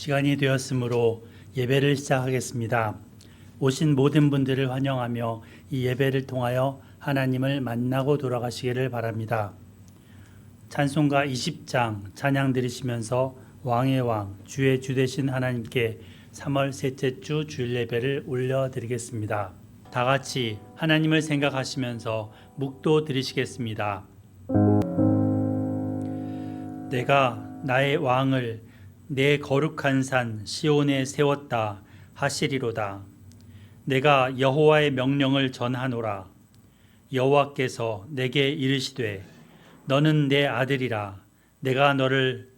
시간이 되었으므로 예배를 시작하겠습니다. 오신 모든 분들을 환영하며 이 예배를 통하여 하나님을 만나고 돌아가시기를 바랍니다. 찬송가 20장 찬양 드리시면서 왕의 왕 주의 주 되신 하나님께 3월 셋째 주 주일 예배를 올려드리겠습니다. 다 같이 하나님을 생각하시면서 묵도 드리시겠습니다. 내가 나의 왕을 내 거룩한 산 시온에 세웠다 하시리로다. 내가 여호와의 명령을 전하노라. 여호와께서 내게 이르시되 너는 내 아들이라. 내가 너를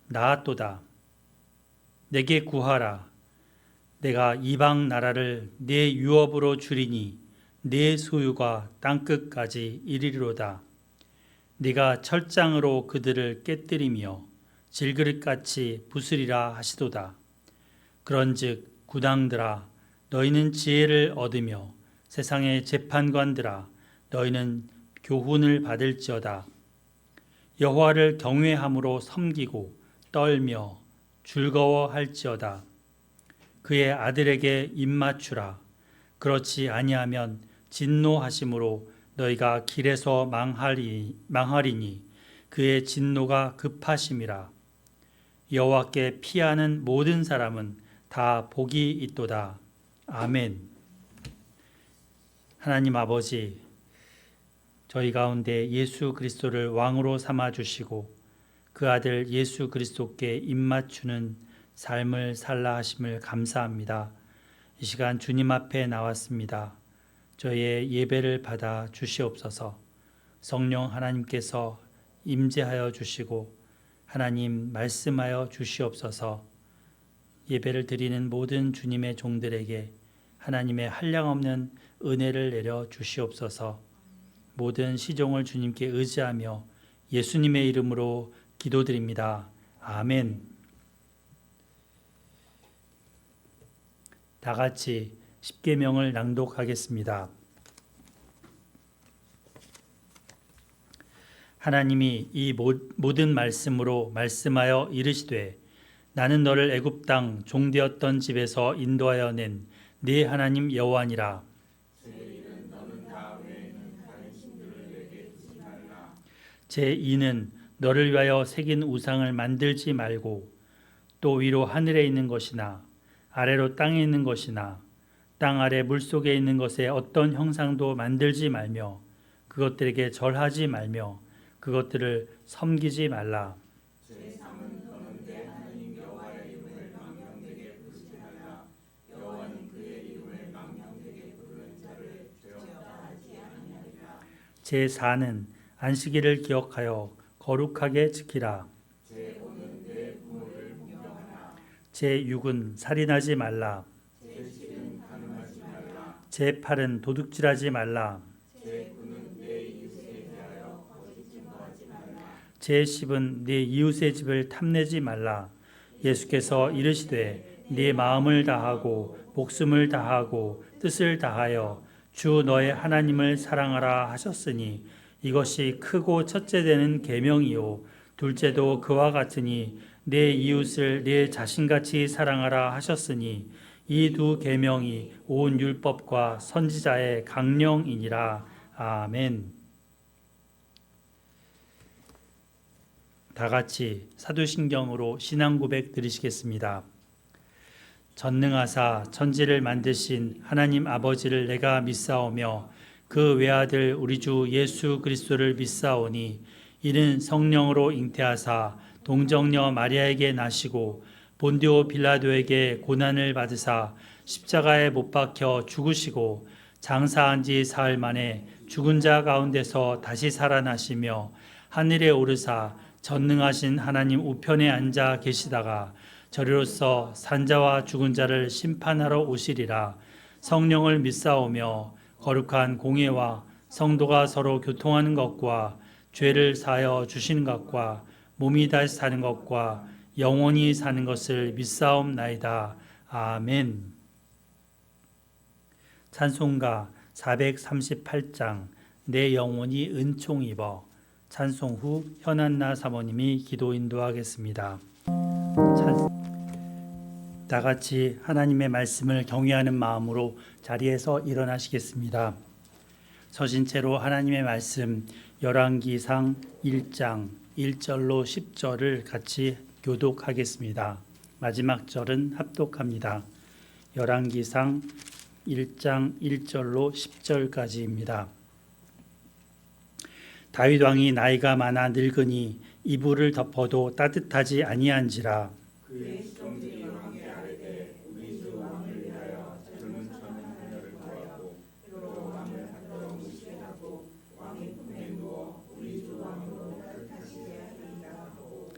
낳았도다. 내게 구하라. 내가 이방 나라를 내 유업으로 주리니 내 소유가 땅끝까지 이르리로다. 네가 철장으로 그들을 깨뜨리며 질그릇같이 부수리라 하시도다. 그런즉 구당들아 너희는 지혜를 얻으며 세상의 재판관들아 너희는 교훈을 받을지어다. 여호와를 경외함으로 섬기고 떨며 즐거워할지어다. 그의 아들에게 입맞추라. 그렇지 아니하면 진노하심으로 너희가 길에서 망하리니 그의 진노가 급하심이라. 여호와께 피하는 모든 사람은 다 복이 있도다. 아멘. 하나님 아버지, 저희 가운데 예수 그리스도를 왕으로 삼아 주시고 그 아들 예수 그리스도께 입맞추는 삶을 살라 하심을 감사합니다. 이 시간 주님 앞에 나왔습니다. 저희의 예배를 받아 주시옵소서. 성령 하나님께서 임재하여 주시고 하나님 말씀하여 주시옵소서. 예배를 드리는 모든 주님의 종들에게 하나님의 한량없는 은혜를 내려 주시옵소서. 모든 시종을 주님께 의지하며 예수님의 이름으로 기도드립니다. 아멘. 다 같이 십계명을 낭독하겠습니다. 하나님이 이 모든 말씀으로 말씀하여 이르시되 나는 너를 애굽 땅 종되었던 집에서 인도하여 낸 네 하나님 여호와니라. 제2는 너를 위하여 새긴 우상을 만들지 말고 또 위로 하늘에 있는 것이나 아래로 땅에 있는 것이나 땅 아래 물속에 있는 것에 어떤 형상도 만들지 말며 그것들에게 절하지 말며 그것들을 섬기지 말라. 제3은 너는 내 하나님 여호와의 이름을 망령되게 부르지 말라. 여호와는 그의 이름을 망령되게 부르는 자를 죄없다 하지 아니하리라. 제4는 안식일을 기억하여 거룩하게 지키라. 제5는 내 부모를 공경하라. 제6은 살인하지 말라. 제7은 간음하지 말라. 제8은 도둑질하지 말라. 제10은 네 이웃의 집을 탐내지 말라. 예수께서 이르시되 네 마음을 다하고 목숨을 다하고 뜻을 다하여 주 너의 하나님을 사랑하라 하셨으니 이것이 크고 첫째 되는 계명이요 둘째도 그와 같으니 내 이웃을 내 자신같이 사랑하라 하셨으니 이 두 계명이 온 율법과 선지자의 강령이니라. 아멘. 다 같이 사도신경으로 신앙 고백 드리시겠습니다. 전능하사 천지를 만드신 하나님 아버지를 내가 믿사오며 그 외아들 우리 주 예수 그리스도를 믿사오니 이는 성령으로 잉태하사 동정녀 마리아에게 나시고 본디오 빌라도에게 고난을 받으사 십자가에 못 박혀 죽으시고 장사한 지 사흘 만에 죽은 자 가운데서 다시 살아나시며 하늘에 오르사 전능하신 하나님 우편에 앉아 계시다가 저리로서 산자와 죽은 자를 심판하러 오시리라. 성령을 믿사오며 거룩한 공예와 성도가 서로 교통하는 것과 죄를 사하여 주시는 것과 몸이 다시 사는 것과 영원히 사는 것을 믿사옵나이다. 아멘. 찬송가 438장 내 영혼이 은총 입어. 찬송 후 현안나 사모님이 기도 인도하겠습니다. 다 같이 하나님의 말씀을 경외하는 마음으로 자리에서 일어나시겠습니다. 서신 채로 하나님의 말씀 열왕기상 1장 1절로 10절을 같이 교독하겠습니다. 마지막 절은 합독합니다. 열왕기상 1장 1절로 10절까지입니다. 다윗 왕이 나이가 많아 늙으니 이불을 덮어도 따뜻하지 아니한지라. 그의 수종들이 왕께 아뢰되 우리 주 왕을 위하여 젊은 처는 하늘을 구하고 또 왕을 받들어 무시게 하고 왕의 품에 누워 우리 주 왕으로 따뜻하시게 하리이다 하고.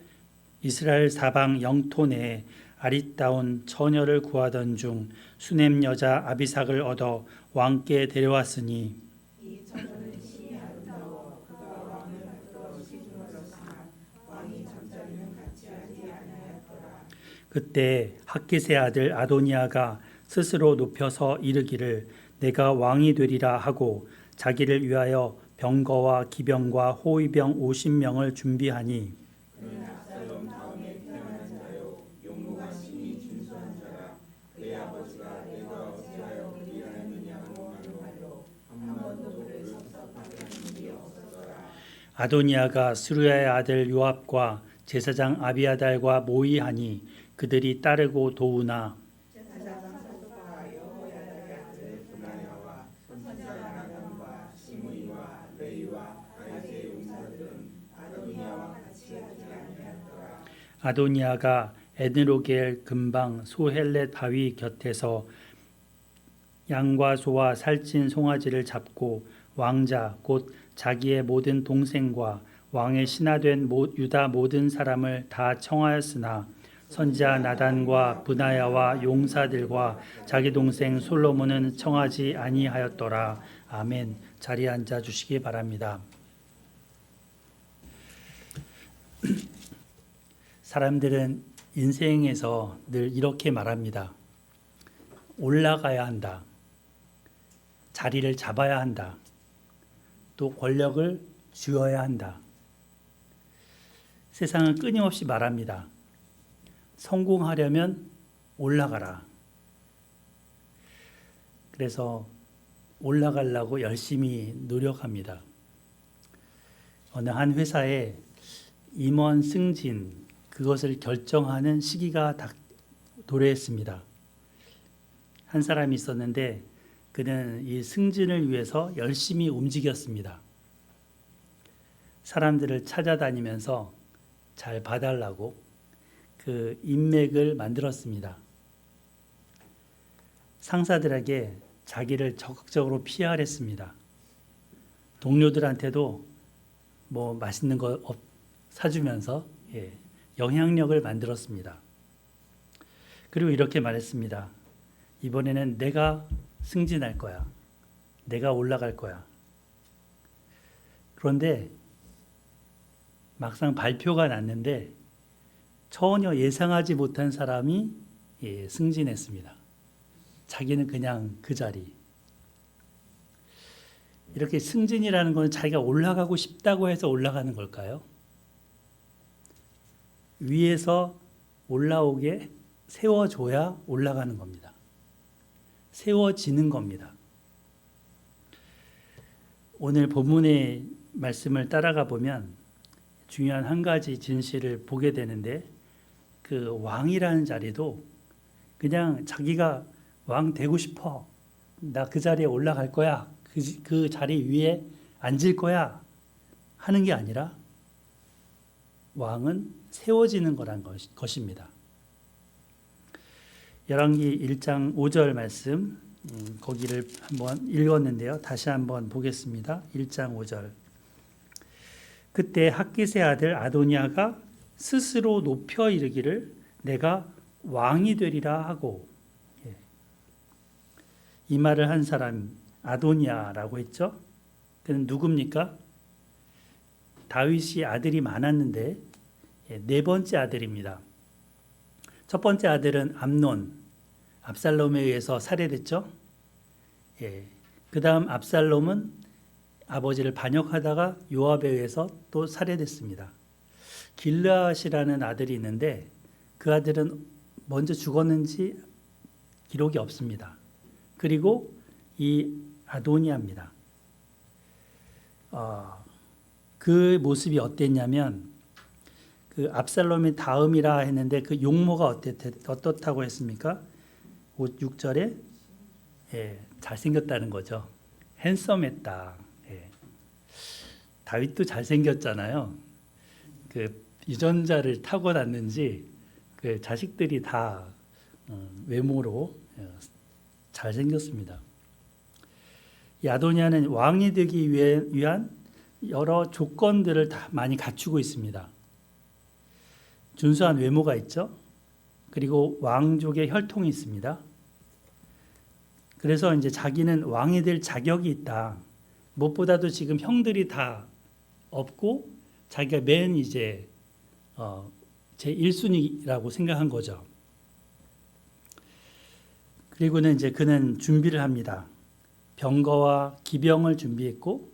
이스라엘 사방 영토 내에 아리따운 처녀를 구하던 중 수넴 여자 아비삭을 얻어 왕께 데려왔으니 이 처녀는 심히 아름다워 그가 왕을 받들어 시중하였으나 왕이 잠자리는 같이 하지 아니하였더라. 그때 학깃의 아들 아도니아가 스스로 높여서 이르기를 내가 왕이 되리라 하고 자기를 위하여 병거와 기병과 호위병 50명을 준비하니 그는 압살롬 다음에 태어난 자요 용모가 심히 준수한 자라. 그의 아버지가 내가 어찌하여 그리하였느냐고 말로 한 번도 그를 섭섭하게 한 일이 없었더라. 아도니아가 스루야의 아들 요압과 제사장 아비아달과 모의하니 그들이 따르고 도우나 제사장 사독과 여호야다의 아들 분하야와 선지자 나단과 시므이와 레이와 다윗의 용사들은 아도니아와 같이 하지 아니하였더라. 아도니아가 에드로겔 근방 소헬렛 바위 곁에서 양과 소와 살찐 송아지를 잡고 왕자 곧 자기의 모든 동생과 왕의 신하된 유다 모든 사람을 다 청하였으나 선지자 나단과 브나야와 용사들과 자기 동생 솔로몬은 청하지 아니하였더라. 아멘. 자리에 앉아 주시기 바랍니다. 사람들은 인생에서 늘 이렇게 말합니다. 올라가야 한다. 자리를 잡아야 한다. 또 권력을 쥐어야 한다. 세상은 끊임없이 말합니다. 성공하려면 올라가라. 그래서 올라가려고 열심히 노력합니다. 어느 한 회사에 임원 승진 그것을 결정하는 시기가 도래했습니다. 한 사람이 있었는데 그는 이 승진을 위해서 열심히 움직였습니다. 사람들을 찾아다니면서 잘 봐달라고 그 인맥을 만들었습니다. 상사들에게 자기를 적극적으로 PR했습니다. 동료들한테도 뭐 맛있는 거 사주면서 영향력을 만들었습니다. 그리고 이렇게 말했습니다. 이번에는 내가 승진할 거야. 내가 올라갈 거야. 그런데 막상 발표가 났는데 전혀 예상하지 못한 사람이 승진했습니다. 자기는 그냥 그 자리. 이렇게 승진이라는 건 자기가 올라가고 싶다고 해서 올라가는 걸까요? 위에서 올라오게 세워줘야 올라가는 겁니다. 세워지는 겁니다. 오늘 본문의 말씀을 따라가 보면 중요한 한 가지 진실을 보게 되는데 그 왕이라는 자리도 그냥 자기가 왕 되고 싶어. 나 그 자리에 올라갈 거야. 그 자리 위에 앉을 거야. 하는 게 아니라 왕은 세워지는 거란 것입니다. 열왕기 1장 5절 말씀 거기를 한번 읽었는데요. 다시 한번 보겠습니다. 1장 5절. 그때 학깃의 아들 아도니아가 스스로 높여 이르기를 내가 왕이 되리라 하고 이 말을 한 사람 아도니아라고 했죠. 그는 누굽니까? 다윗이 아들이 많았는데 네 번째 아들입니다. 첫 번째 아들은 암논, 압살롬에 의해서 살해됐죠. 그 다음 압살롬은 아버지를 반역하다가 요압에 의해서 또 살해됐습니다. 길르앗이라는 아들이 있는데 그 아들은 먼저 죽었는지 기록이 없습니다. 그리고 이 아도니아입니다. 그 모습이 어땠냐면 그 압살롬의 다음이라 했는데 그 용모가 어떻다고 했습니까? 6절에 잘생겼다는 거죠. 핸섬했다. 다윗도 잘생겼잖아요. 그 유전자를 타고났는지 그 자식들이 다 외모로 잘생겼습니다. 이 아도니아는 왕이 되기 위한 여러 조건들을 다 많이 갖추고 있습니다. 준수한 외모가 있죠. 그리고 왕족의 혈통이 있습니다. 그래서 이제 자기는 왕이 될 자격이 있다. 무엇보다도 지금 형들이 다 없고 자기가 맨 이제 제 1순위라고 생각한 거죠. 그리고는 이제 그는 준비를 합니다. 병거와 기병을 준비했고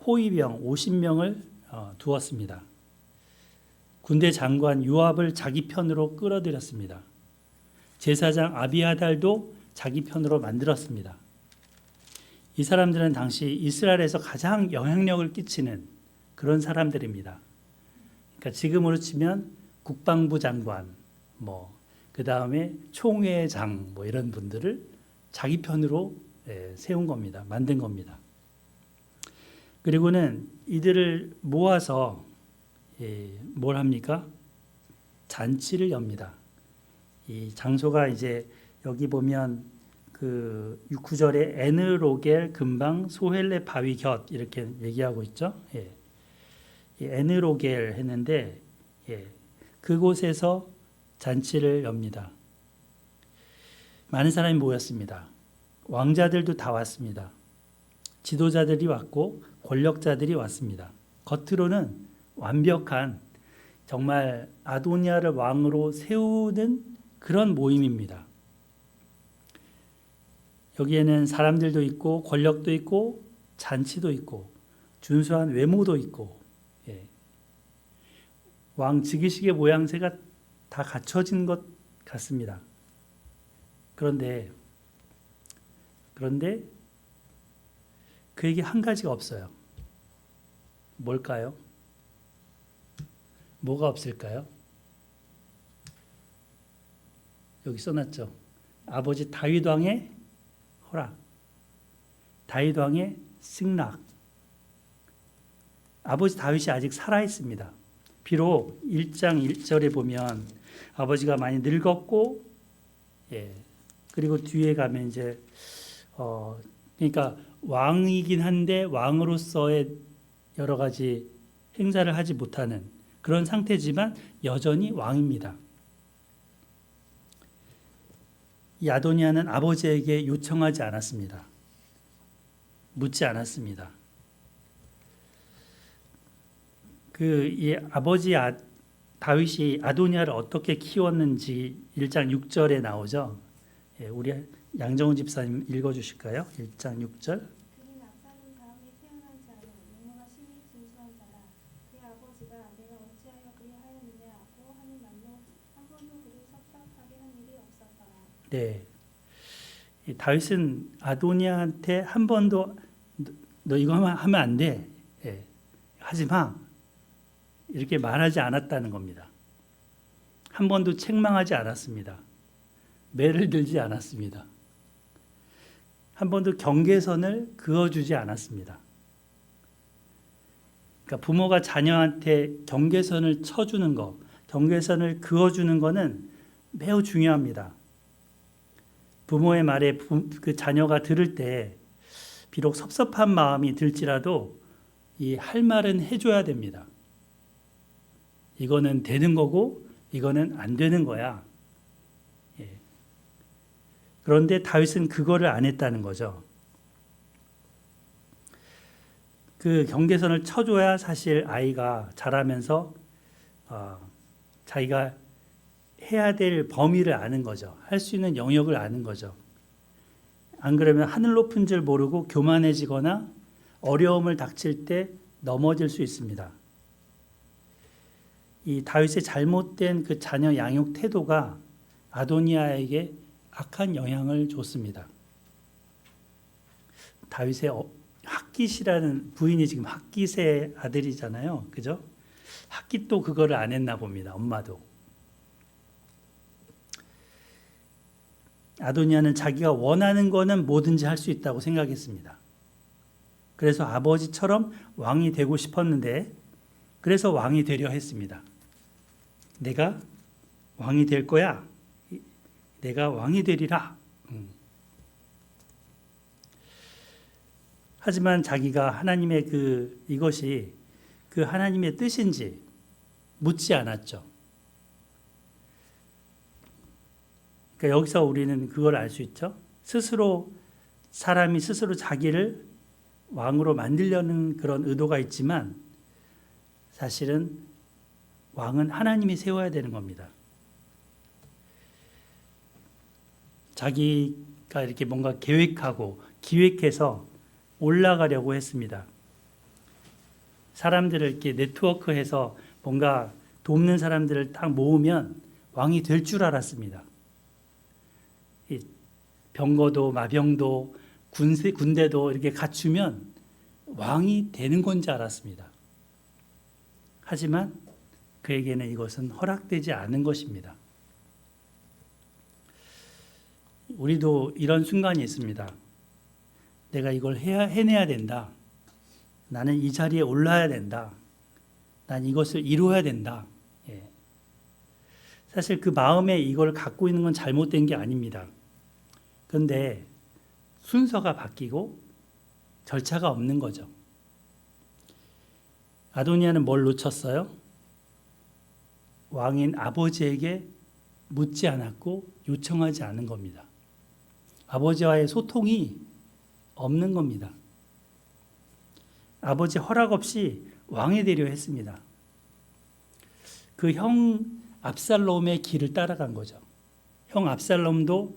호위병 50명을 두었습니다. 군대 장관 요압을 자기 편으로 끌어들였습니다. 제사장 아비아달도 자기 편으로 만들었습니다. 이 사람들은 당시 이스라엘에서 가장 영향력을 끼치는 그런 사람들입니다. 그러니까 지금으로 치면 국방부 장관, 그 다음에 총회장, 이런 분들을 자기 편으로 세운 겁니다. 만든 겁니다. 그리고는 이들을 모아서 뭘 합니까? 잔치를 엽니다. 이 장소가 이제 여기 보면 그 9절에 에느로겔 근방 소헬레 바위 곁 이렇게 얘기하고 있죠. 에느로겔 했는데 그곳에서 잔치를 엽니다. 많은 사람이 모였습니다. 왕자들도 다 왔습니다. 지도자들이 왔고 권력자들이 왔습니다. 겉으로는 완벽한 정말 아도니아를 왕으로 세우는 그런 모임입니다. 여기에는 사람들도 있고 권력도 있고 잔치도 있고 준수한 외모도 있고 왕 즉위식의 모양새가 다 갖춰진 것 같습니다. 그런데 그에게 한 가지가 없어요. 뭘까요? 뭐가 없을까요? 여기 써놨죠. 아버지 다윗 왕의 허락, 다윗 왕의 승낙. 아버지 다윗이 아직 살아 있습니다. 비록 1장 1절에 보면 아버지가 많이 늙었고, 그리고 뒤에 가면 이제 그러니까 왕이긴 한데 왕으로서의 여러 가지 행사를 하지 못하는 그런 상태지만 여전히 왕입니다. 이 아도니아는 아버지에게 요청하지 않았습니다. 묻지 않았습니다. 이 아버지 다윗이 아도니아를 어떻게 키웠는지 1장 6절에 나오죠. 우리 양정훈 집사님 읽어주실까요? 1장 6절. 그는 압살롬 다음에 태어난 자로 용모가 심히 준수한 자라. 그의 아버지가 내가 어찌하여 그리하였느냐 하고 하는 말로 한 번도 그를 섭섭하게 한 일이 없었더라. 네, 이 다윗은 아도니아한테 한 번도 너 이거 하면 안 돼, 하지 마 이렇게 말하지 않았다는 겁니다. 한 번도 책망하지 않았습니다. 매를 들지 않았습니다. 한 번도 경계선을 그어주지 않았습니다. 그러니까 부모가 자녀한테 경계선을 쳐주는 거, 경계선을 그어주는 거는 매우 중요합니다. 부모의 말에 그 자녀가 들을 때 비록 섭섭한 마음이 들지라도 이 할 말은 해줘야 됩니다. 이거는 되는 거고 이거는 안 되는 거야. 그런데 다윗은 그거를 안 했다는 거죠. 그 경계선을 쳐줘야 사실 아이가 자라면서 자기가 해야 될 범위를 아는 거죠. 할 수 있는 영역을 아는 거죠. 안 그러면 하늘 높은 줄 모르고 교만해지거나 어려움을 닥칠 때 넘어질 수 있습니다. 이 다윗의 잘못된 그 자녀 양육 태도가 아도니아에게 악한 영향을 줬습니다. 다윗의 핫깃이라는 부인이 지금 핫깃의 아들이잖아요. 그죠? 핫깃도 그거를 안 했나 봅니다. 엄마도. 아도니아는 자기가 원하는 거는 뭐든지 할 수 있다고 생각했습니다. 그래서 아버지처럼 왕이 되고 싶었는데 그래서 왕이 되려 했습니다. 내가 왕이 될 거야. 내가 왕이 되리라. 하지만 자기가 하나님의 이것이 그 하나님의 뜻인지 묻지 않았죠. 그러니까 여기서 우리는 그걸 알 수 있죠. 사람이 스스로 자기를 왕으로 만들려는 그런 의도가 있지만 사실은 왕은 하나님이 세워야 되는 겁니다. 자기가 이렇게 뭔가 계획하고 기획해서 올라가려고 했습니다. 사람들을 이렇게 네트워크해서 뭔가 돕는 사람들을 딱 모으면 왕이 될 줄 알았습니다. 병거도 마병도 군대도 이렇게 갖추면 왕이 되는 건지 알았습니다. 하지만 그에게는 이것은 허락되지 않은 것입니다. 우리도 이런 순간이 있습니다. 내가 이걸 해내야 된다. 나는 이 자리에 올라야 된다. 난 이것을 이루어야 된다. 사실 그 마음에 이걸 갖고 있는 건 잘못된 게 아닙니다. 그런데 순서가 바뀌고 절차가 없는 거죠. 아도니아는 뭘 놓쳤어요? 왕인 아버지에게 묻지 않았고 요청하지 않은 겁니다. 아버지와의 소통이 없는 겁니다. 아버지 허락 없이 왕이 되려 했습니다. 그 형 압살롬의 길을 따라간 거죠. 형 압살롬도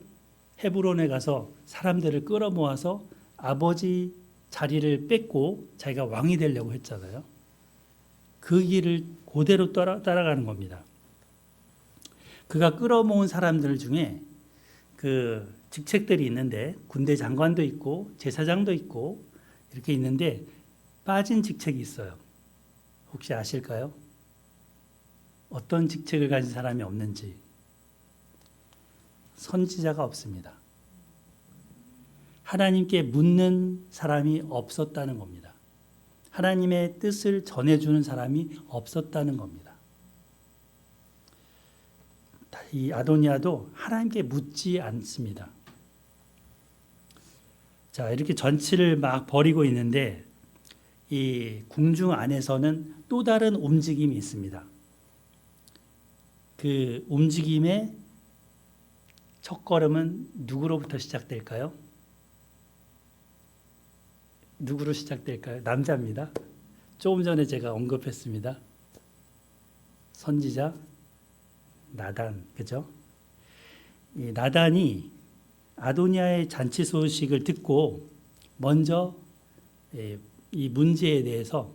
헤브론에 가서 사람들을 끌어모아서 아버지 자리를 뺏고 자기가 왕이 되려고 했잖아요. 그 길을 그대로 따라가는 겁니다. 그가 끌어모은 사람들 중에 그 직책들이 있는데 군대 장관도 있고 제사장도 있고 이렇게 있는데 빠진 직책이 있어요. 혹시 아실까요? 어떤 직책을 가진 사람이 없는지. 선지자가 없습니다. 하나님께 묻는 사람이 없었다는 겁니다. 하나님의 뜻을 전해주는 사람이 없었다는 겁니다. 이 아도니아도 하나님께 묻지 않습니다. 자, 이렇게 전치를 막 벌이고 있는데 이 궁중 안에서는 또 다른 움직임이 있습니다. 그 움직임의 첫걸음은 누구로부터 시작될까요? 누구로 시작될까요? 남자입니다. 조금 전에 제가 언급했습니다. 선지자 나단, 그죠? 이 나단이 아도니아의 잔치 소식을 듣고 먼저 이 문제에 대해서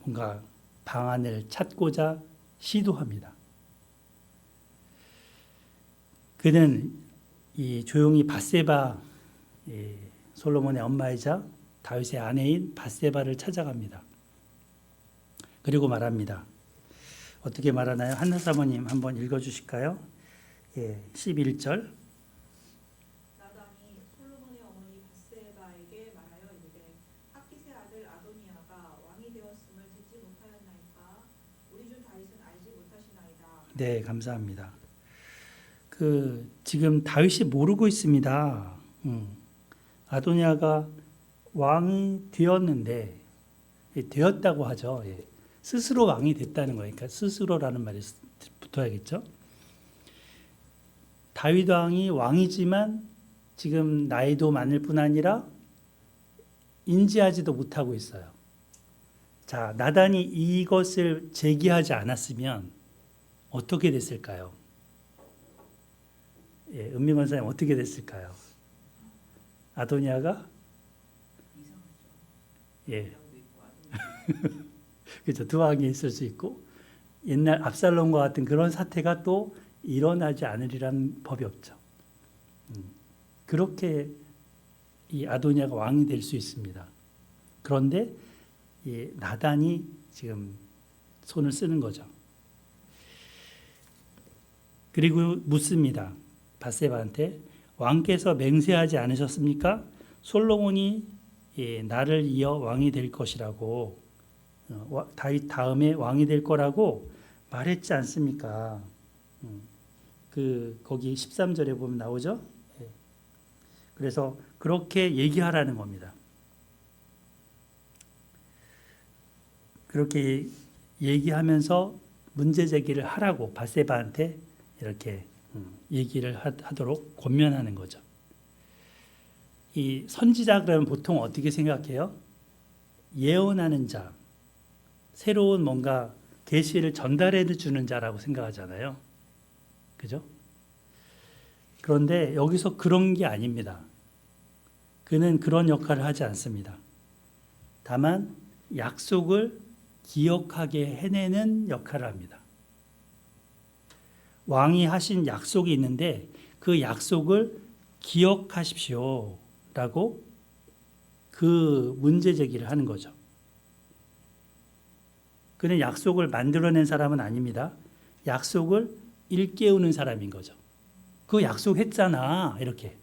뭔가 방안을 찾고자 시도합니다. 그는 조용히 밧세바, 솔로몬의 엄마이자 다윗의 아내인 밧세바를 찾아갑니다. 그리고 말합니다. 어떻게 말하나요? 한나 사모님 한번 읽어주실까요? 11절. 나단이 솔로몬의 어머니 밧세바에게 말하여 이르되 핫깃의 아들 아도니아가 왕이 되었음을 듣지 못하였나이까? 우리 주 다윗은 알지 못하시나이다. 네, 감사합니다. 지금 다윗이 모르고 있습니다. 아도니아가 왕이 되었는데, 되었다고 하죠. 스스로 왕이 됐다는 거예요. 그러니까 스스로라는 말이 붙어야겠죠. 다윗 왕이 왕이지만 지금 나이도 많을 뿐 아니라 인지하지도 못하고 있어요. 자, 나단이 이것을 제기하지 않았으면 어떻게 됐을까요? 은미 권사님 어떻게 됐을까요? 아도니아가 그렇죠. 두 왕이 있을 수 있고 옛날 압살롬과 같은 그런 사태가 또 일어나지 않으리란 법이 없죠. 그렇게 이 아도니아가 왕이 될 수 있습니다. 그런데 이 나단이 지금 손을 쓰는 거죠. 그리고 묻습니다. 밧세바한테 왕께서 맹세하지 않으셨습니까? 솔로몬이 나를 이어 왕이 될 것이라고 다윗 다음에 왕이 될 거라고 말했지 않습니까? 거기 13절에 보면 나오죠. 그래서 그렇게 얘기하라는 겁니다. 그렇게 얘기하면서 문제 제기를 하라고 밧세바한테 이렇게 얘기를 하도록 권면하는 거죠. 이 선지자 그러면 보통 어떻게 생각해요? 예언하는 자, 새로운 뭔가 계시를 전달해 주는 자라고 생각하잖아요. 그죠? 그런데 여기서 그런 게 아닙니다. 그는 그런 역할을 하지 않습니다. 다만 약속을 기억하게 해내는 역할을 합니다. 왕이 하신 약속이 있는데 그 약속을 기억하십시오 라고 그 문제 제기를 하는 거죠. 그는 약속을 만들어낸 사람은 아닙니다. 약속을 일깨우는 사람인 거죠. 그 약속했잖아 이렇게.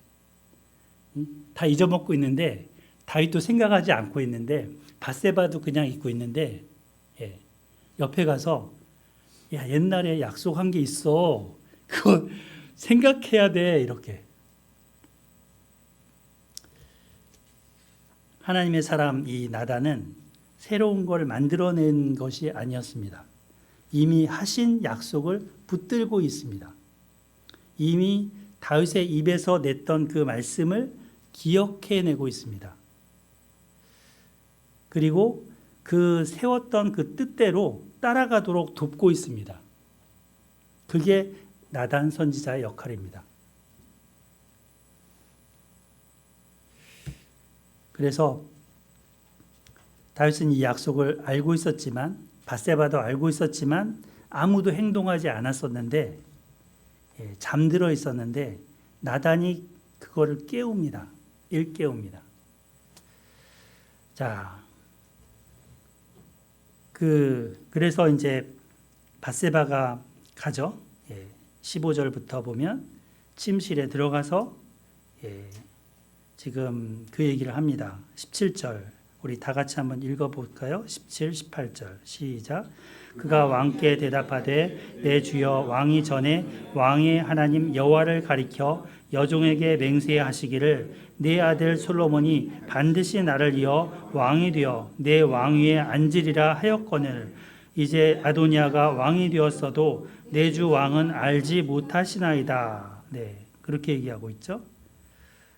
다 잊어먹고 있는데 다윗도 생각하지 않고 있는데 밧세바도 그냥 잊고 있는데 옆에 가서 야 옛날에 약속한 게 있어. 그거 생각해야 돼 이렇게. 하나님의 사람 이 나단은 새로운 걸 만들어낸 것이 아니었습니다. 이미 하신 약속을 붙들고 있습니다. 이미 다윗의 입에서 냈던 그 말씀을 기억해내고 있습니다. 그리고 그 세웠던 그 뜻대로 따라가도록 돕고 있습니다. 그게 나단 선지자의 역할입니다. 그래서 다윗은 이 약속을 알고 있었지만 밧세바도 알고 있었지만 아무도 행동하지 않았었는데 잠들어 있었는데 나단이 그거를 깨웁니다. 일깨웁니다. 자, 그래서 이제 밧세바가 가죠. 15절부터 보면 침실에 들어가서 지금 그 얘기를 합니다. 17절 우리 다 같이 한번 읽어볼까요? 17, 18절 시작. 그가 왕께 대답하되 내 주여 왕이 전에 왕의 하나님 여호와를 가리켜 여종에게 맹세하시기를 내 아들 솔로몬이 반드시 나를 이어 왕이 되어 내 왕위에 앉으리라 하였거늘 이제 아도니아가 왕이 되었어도 내 주 왕은 알지 못하시나이다. 네, 그렇게 얘기하고 있죠.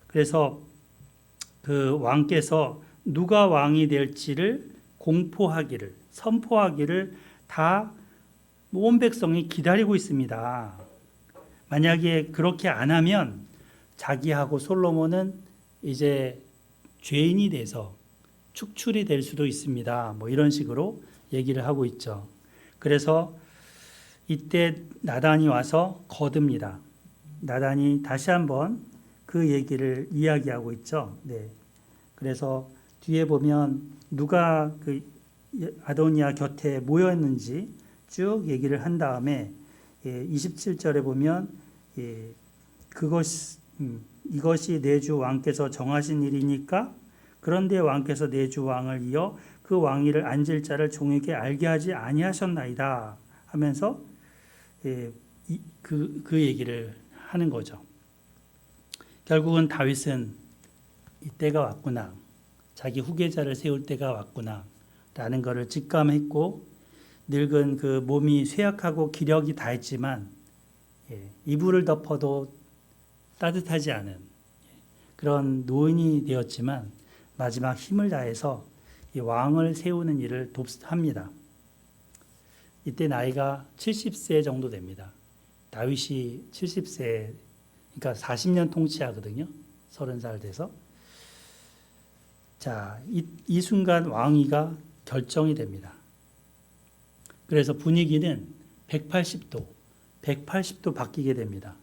그래서 그 왕께서 누가 왕이 될지를 공포하기를 선포하기를 다 온 백성이 기다리고 있습니다. 만약에 그렇게 안 하면 자기하고 솔로몬은 이제 죄인이 돼서 축출이 될 수도 있습니다. 뭐 이런 식으로 얘기를 하고 있죠. 그래서 이때 나단이 와서 거듭니다. 나단이 다시 한번 그 얘기를 이야기하고 있죠. 네. 그래서 뒤에 보면 누가 그 아도니아 곁에 모였는지 쭉 얘기를 한 다음에 27절에 보면 이것이 내 주 왕께서 정하신 일이니까 그런데 왕께서 내 주 왕을 이어 그 왕위를 앉을 자를 종에게 알게 하지 아니하셨나이다 하면서 그 얘기를 하는 거죠. 결국은 다윗은 이때가 왔구나. 자기 후계자를 세울 때가 왔구나. 라는 것을 직감했고 늙은 그 몸이 쇠약하고 기력이 다했지만 이불을 덮어도 따뜻하지 않은 그런 노인이 되었지만 마지막 힘을 다해서 이 왕을 세우는 일을 합니다. 이때 나이가 70세 정도 됩니다. 다윗이 70세, 그러니까 40년 통치하거든요. 30살 돼서. 자, 이 순간 왕위가 결정이 됩니다. 그래서 분위기는 180도 180도 바뀌게 됩니다.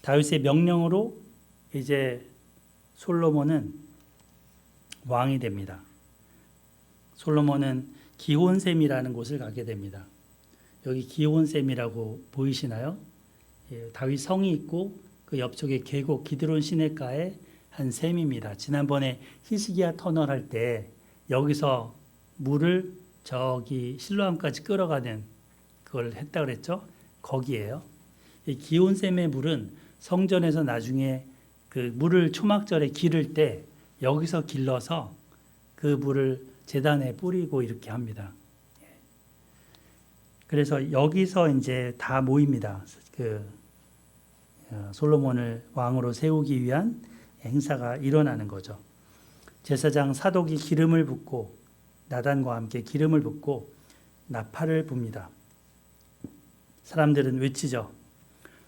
다윗의 명령으로 이제 솔로몬은 왕이 됩니다. 솔로몬은 기혼샘이라는 곳을 가게 됩니다. 여기 기혼샘이라고 보이시나요? 예, 다윗 성이 있고 그 옆쪽에 계곡 기드론 시내가에 한 샘입니다. 지난번에 히스기야 터널 할 때 여기서 물을 저기 실로암까지 끌어가는 그걸 했다 그랬죠? 거기에요. 이 기온샘의 물은 성전에서 나중에 그 물을 초막절에 기를 때 여기서 길러서 그 물을 제단에 뿌리고 이렇게 합니다. 그래서 여기서 이제 다 모입니다. 그 솔로몬을 왕으로 세우기 위한 행사가 일어나는 거죠. 제사장 사독이 기름을 붓고 나단과 함께 기름을 붓고 나팔을 붑니다. 사람들은 외치죠.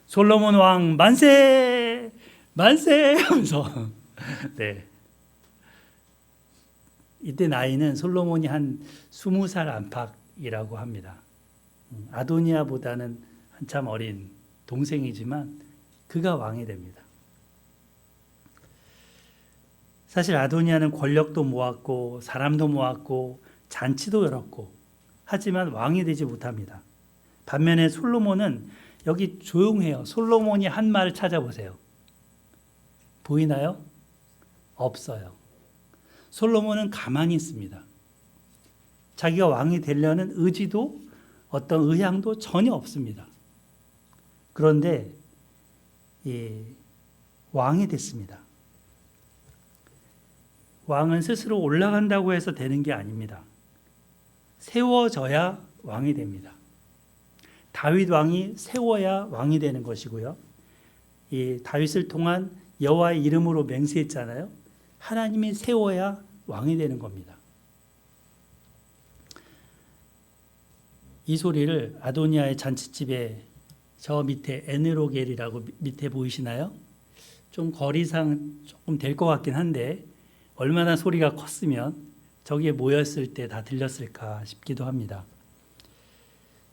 솔로몬 왕 만세! 만세! 하면서 네. 이때 나이는 솔로몬이 한 20살 안팎이라고 합니다. 아도니아보다는 한참 어린 동생이지만 그가 왕이 됩니다. 사실 아도니아는 권력도 모았고 사람도 모았고 잔치도 열었고 하지만 왕이 되지 못합니다. 반면에 솔로몬은 여기 조용해요. 솔로몬이 한 말을 찾아보세요. 보이나요? 없어요. 솔로몬은 가만히 있습니다. 자기가 왕이 되려는 의지도 어떤 의향도 전혀 없습니다. 그런데 왕이 됐습니다. 왕은 스스로 올라간다고 해서 되는 게 아닙니다. 세워져야 왕이 됩니다. 다윗 왕이 세워야 왕이 되는 것이고요. 이 다윗을 통한 여호와의 이름으로 맹세했잖아요. 하나님이 세워야 왕이 되는 겁니다. 이 소리를 아도니아의 잔치집에 저 밑에 에느로겔이라고 밑에 보이시나요? 좀 거리상 조금 될 것 같긴 한데 얼마나 소리가 컸으면 저기에 모였을 때 다 들렸을까 싶기도 합니다.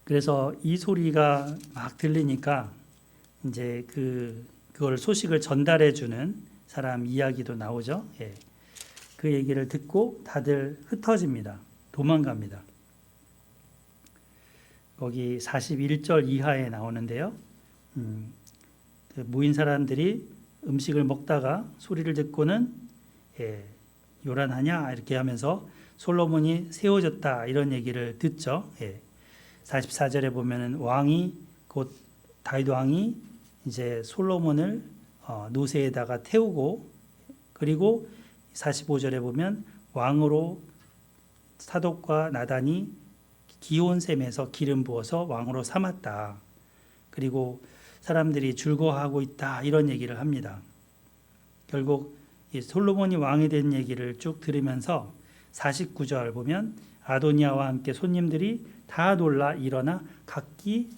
그래서 이 소리가 막 들리니까 이제 그걸 소식을 전달해 주는 사람 이야기도 나오죠. 예. 그 얘기를 듣고 다들 흩어집니다. 도망갑니다. 거기 41절 이하에 나오는데요. 그 모인 사람들이 음식을 먹다가 소리를 듣고는 요란하냐 이렇게 하면서 솔로몬이 세워졌다 이런 얘기를 듣죠. 44절에 보면은 왕이 곧 다윗 왕이 이제 솔로몬을 노새에다가 태우고 그리고 45절에 보면 왕으로 사독과 나단이 기온샘에서 기름 부어서 왕으로 삼았다. 그리고 사람들이 즐거워하고 있다 이런 얘기를 합니다. 결국 이 솔로몬이 왕이 된 얘기를 쭉 들으면서 49절 보면 아도니아와 함께 손님들이 다 놀라 일어나 각기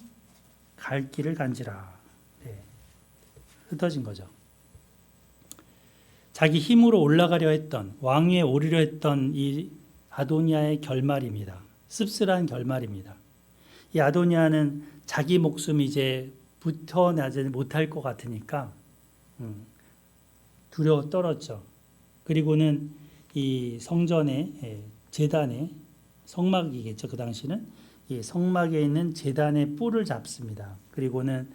갈 길을 간지라. 네. 흩어진 거죠. 자기 힘으로 올라가려 했던 왕위에 오르려 했던 이 아도니아의 결말입니다. 씁쓸한 결말입니다. 이 아도니아는 자기 목숨이 이제 붙어나지 못할 것 같으니까 두려워 떨었죠. 그리고는 이 성전의 제단에 성막이겠죠. 그 당시는 이 성막에 있는 제단의 뿔을 잡습니다. 그리고는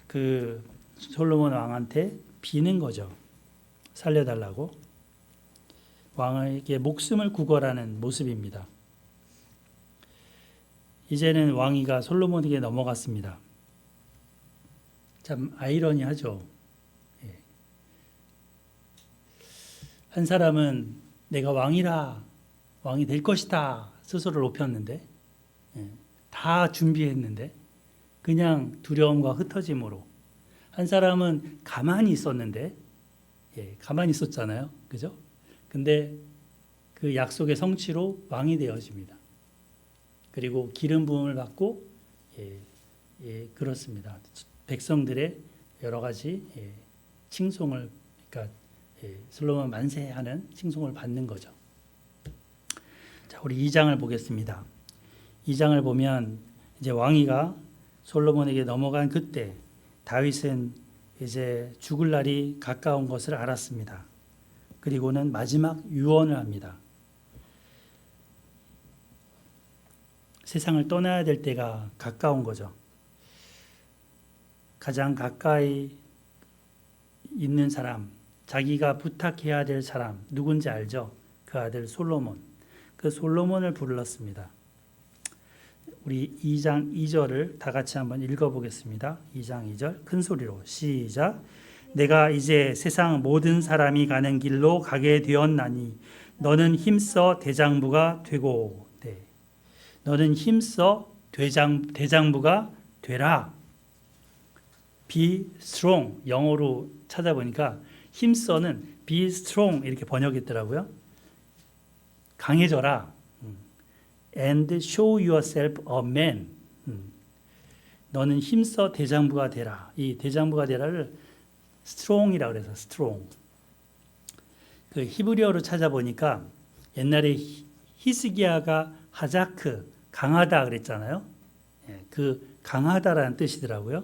그 솔로몬 왕한테 비는 거죠. 살려달라고. 왕에게 목숨을 구걸하는 모습입니다. 이제는 왕위가 솔로몬에게 넘어갔습니다. 참 아이러니하죠. 한 사람은 내가 왕이라 왕이 될 것이다 스스로를 높였는데 다 준비했는데 그냥 두려움과 흩어짐으로 한 사람은 가만히 있었는데 가만히 있었잖아요. 그죠? 근데 그 약속의 성취로 왕이 되어집니다. 그리고 기름 부음을 받고 그렇습니다. 백성들의 여러 가지 칭송을 그러니까 솔로몬 만세하는 칭송을 받는 거죠. 자, 우리 2장을 보겠습니다. 2장을 보면 이제 왕위가 솔로몬에게 넘어간 그때 다윗은 이제 죽을 날이 가까운 것을 알았습니다. 그리고는 마지막 유언을 합니다. 세상을 떠나야 될 때가 가까운 거죠. 가장 가까이 있는 사람, 자기가 부탁해야 될 사람 누군지 알죠? 그 아들 솔로몬. 그 솔로몬을 불렀습니다. 우리 2장 2절을 다 같이 한번 읽어보겠습니다. 2장 2절 큰 소리로 시작. 내가 이제 세상 모든 사람이 가는 길로 가게 되었나니 너는 힘써 대장부가 되고. 네. 너는 힘써 대장부가 되라. Be strong. 영어로 찾아보니까 힘써는 be strong 이렇게 번역했더라고요. 강해져라. And show yourself a man. 너는 힘써 대장부가 되라. 이 대장부가 되라를 strong이라고 그래서 strong. 그 히브리어로 찾아보니까 옛날에 히스기야가 하자크 강하다 그랬잖아요. 그 강하다라는 뜻이더라고요.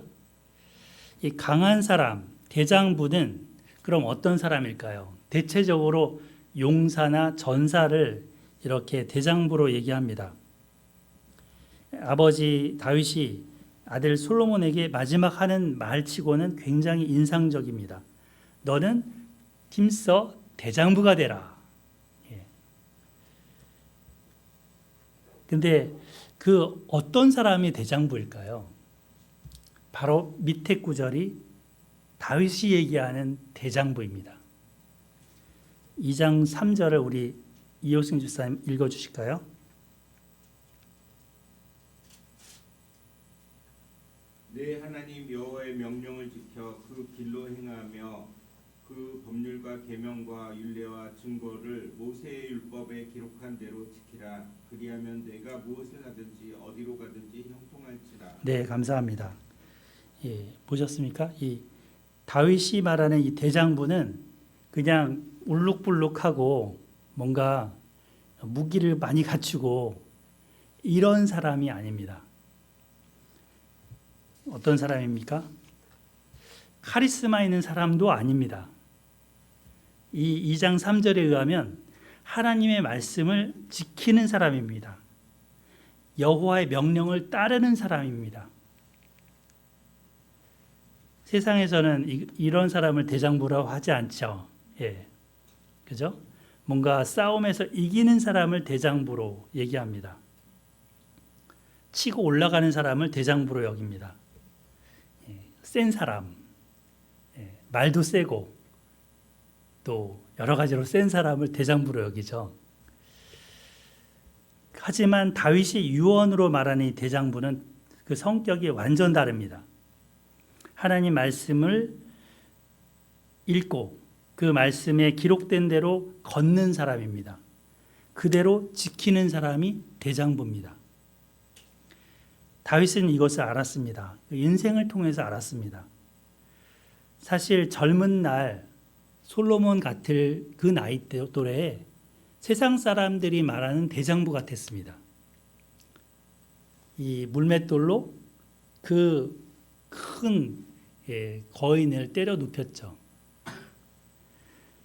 이 강한 사람 대장부는 그럼 어떤 사람일까요? 대체적으로 용사나 전사를 이렇게 대장부로 얘기합니다. 아버지 다윗이 아들 솔로몬에게 마지막 하는 말치고는 굉장히 인상적입니다. 너는 힘써 대장부가 되라. 근데 그 어떤 사람이 대장부일까요? 바로 밑에 구절이 다윗이 얘기하는 대장부입니다. 2장 3절을 우리 이호승 집사님 읽어주실까요? 내 하나님 여호와의 명령을 지켜 그 길로 행하며 그 법률과 계명과 율례와 증거를 모세의 율법에 기록한 대로 지키라. 그리하면 내가 무엇을 하든지 어디로 가든지 형통할지라. 네, 감사합니다. 예, 보셨습니까? 이 다윗이 말하는 이 대장부는 그냥 울룩불룩하고 뭔가 무기를 많이 갖추고 이런 사람이 아닙니다. 어떤 사람입니까? 카리스마 있는 사람도 아닙니다. 이 2장 3절에 의하면 하나님의 말씀을 지키는 사람입니다. 여호와의 명령을 따르는 사람입니다. 세상에서는 이런 사람을 대장부라고 하지 않죠. 예. 그죠? 뭔가 싸움에서 이기는 사람을 대장부로 얘기합니다. 치고 올라가는 사람을 대장부로 여깁니다. 예. 센 사람, 예. 말도 세고 또 여러 가지로 센 사람을 대장부로 여기죠. 하지만 다윗이 유언으로 말하는 이 대장부는 그 성격이 완전 다릅니다. 하나님 말씀을 읽고 그 말씀에 기록된 대로 걷는 사람입니다. 그대로 지키는 사람이 대장부입니다. 다윗은 이것을 알았습니다. 인생을 통해서 알았습니다. 사실 젊은 날 솔로몬 같을 그 나이 또래에 세상 사람들이 말하는 대장부 같았습니다. 이 물맷돌로 그 큰 거인을 때려 눕혔죠.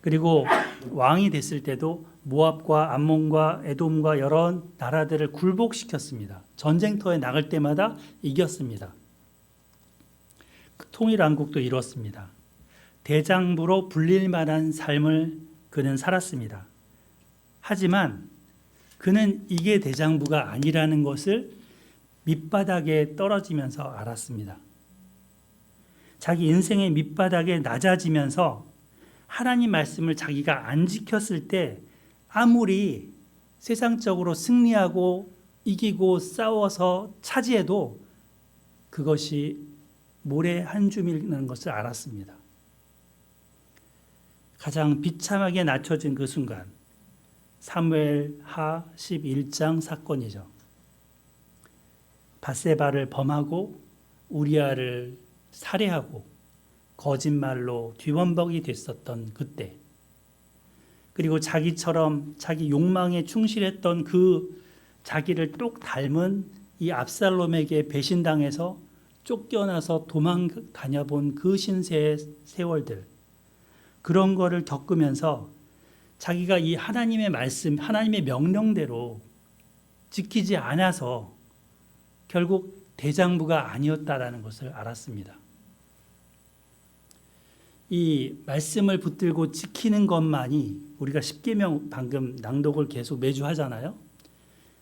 그리고 왕이 됐을 때도 모압과 암몬과 에돔과 여러 나라들을 굴복시켰습니다. 전쟁터에 나갈 때마다 이겼습니다. 통일왕국도 이뤘습니다. 대장부로 불릴 만한 삶을 그는 살았습니다. 하지만 그는 이게 대장부가 아니라는 것을 밑바닥에 떨어지면서 알았습니다. 자기 인생의 밑바닥에 낮아지면서 하나님 말씀을 자기가 안 지켰을 때 아무리 세상적으로 승리하고 이기고 싸워서 차지해도 그것이 모래 한 줌이라는 것을 알았습니다. 가장 비참하게 낮춰진 그 순간 사무엘하 11장 사건이죠. 밧세바를 범하고 우리아를 살해하고 거짓말로 뒤범벅이 됐었던 그때, 그리고 자기처럼 자기 욕망에 충실했던 그 자기를 똑 닮은 이 압살롬에게 배신당해서 쫓겨나서 도망 다녀본 그 신세의 세월들, 그런 거를 겪으면서 자기가 이 하나님의 말씀, 하나님의 명령대로 지키지 않아서 결국 대장부가 아니었다라는 것을 알았습니다. 이 말씀을 붙들고 지키는 것만이, 우리가 십계명 방금 낭독을 계속 매주 하잖아요.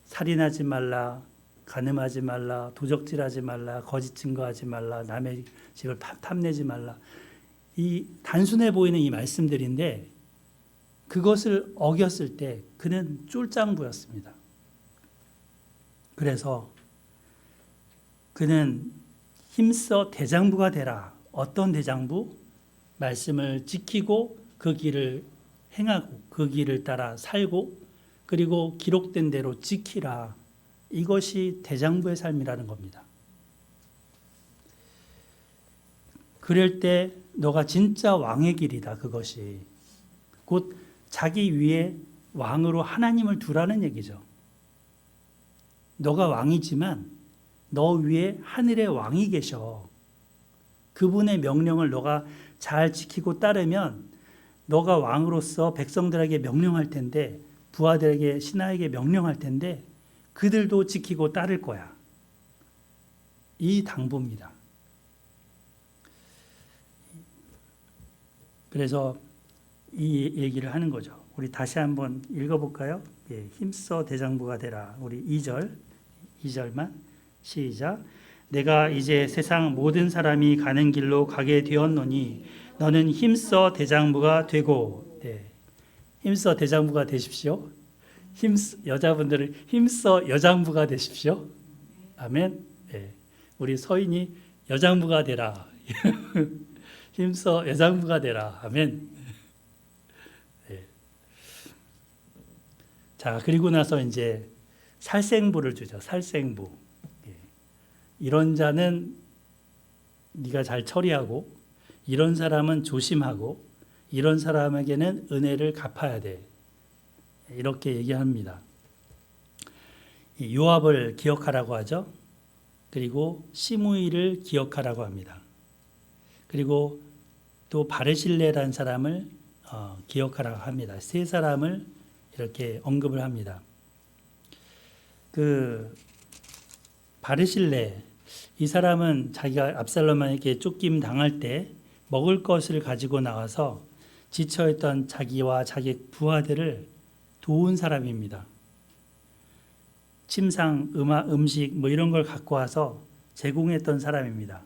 살인하지 말라, 간음하지 말라, 도적질하지 말라, 거짓 증거하지 말라, 남의 집을 탐내지 말라. 이 단순해 보이는 이 말씀들인데 그것을 어겼을 때 그는 쫄장부였습니다. 그래서 그는 힘써 대장부가 되라. 어떤 대장부? 말씀을 지키고 그 길을 행하고 그 길을 따라 살고 그리고 기록된 대로 지키라. 이것이 대장부의 삶이라는 겁니다. 그럴 때 너가 진짜 왕의 길이다. 그것이 곧 자기 위에 왕으로 하나님을 두라는 얘기죠. 너가 왕이지만 너 위에 하늘의 왕이 계셔. 그분의 명령을 너가 잘 지키고 따르면 너가 왕으로서 백성들에게 명령할 텐데, 부하들에게, 신하에게 명령할 텐데 그들도 지키고 따를 거야. 이 당부입니다. 그래서 이 얘기를 하는 거죠. 우리 다시 한번 읽어볼까요? 예, 힘써 대장부가 되라. 우리 2절만 시작. 내가 이제 세상 모든 사람이 가는 길로 가게 되었노니 너는 힘써 대장부가 되고, 네, 힘써 대장부가 되십시오. 여자분들은 힘써 여장부가 되십시오. 아멘. 네, 우리 서인이 여장부가 되라. 힘써 여장부가 되라. 아멘. 네. 자, 그리고 나서 이제 살생부를 주죠. 살생부. 예. 이런 자는 네가 잘 처리하고, 이런 사람은 조심하고, 이런 사람에게는 은혜를 갚아야 돼. 이렇게 얘기합니다. 요압을 기억하라고 하죠. 그리고 시므이를 기억하라고 합니다. 그리고 또 바르실레라는 사람을 기억하라고 합니다. 세 사람을 이렇게 언급을 합니다. 그 바르실레, 이 사람은 자기가 압살롬에게 쫓김 당할 때 먹을 것을 가지고 나와서 지쳐있던 자기와 자기 부하들을 도운 사람입니다. 침상, 음식 뭐 이런 걸 갖고 와서 제공했던 사람입니다.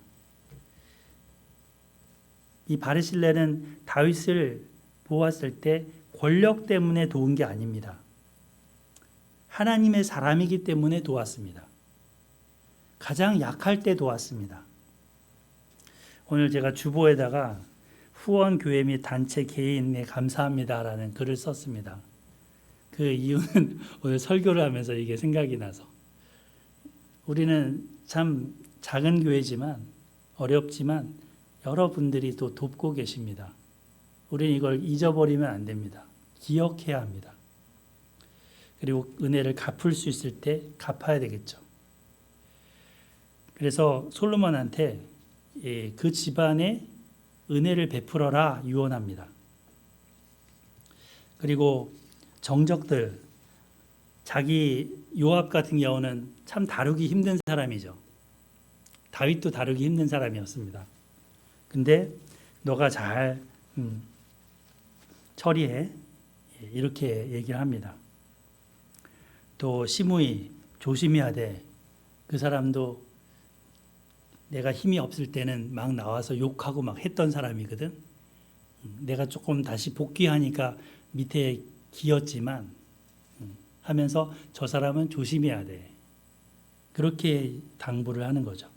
이 바르실레는 다윗을 보았을 때 권력 때문에 도운 게 아닙니다. 하나님의 사람이기 때문에 도왔습니다. 가장 약할 때 도왔습니다. 오늘 제가 주보에다가 후원 교회 및 단체 개인에 감사합니다라는 글을 썼습니다. 그 이유는 오늘 설교를 하면서 이게 생각이 나서, 우리는 참 작은 교회지만 어렵지만 여러분들이 또 돕고 계십니다. 우리는 이걸 잊어버리면 안 됩니다. 기억해야 합니다. 그리고 은혜를 갚을 수 있을 때 갚아야 되겠죠. 그래서 솔로몬한테 그 집안에 은혜를 베풀어라 유언합니다. 그리고 정적들, 자기 요압 같은 경우는 참 다루기 힘든 사람이죠. 다윗도 다루기 힘든 사람이었습니다. 근데 너가 잘 처리해, 이렇게 얘기를 합니다. 또 시므이 조심해야 돼. 그 사람도 내가 힘이 없을 때는 막 나와서 욕하고 막 했던 사람이거든. 내가 조금 다시 복귀하니까 밑에 기었지만 하면서 저 사람은 조심해야 돼. 그렇게 당부를 하는 거죠.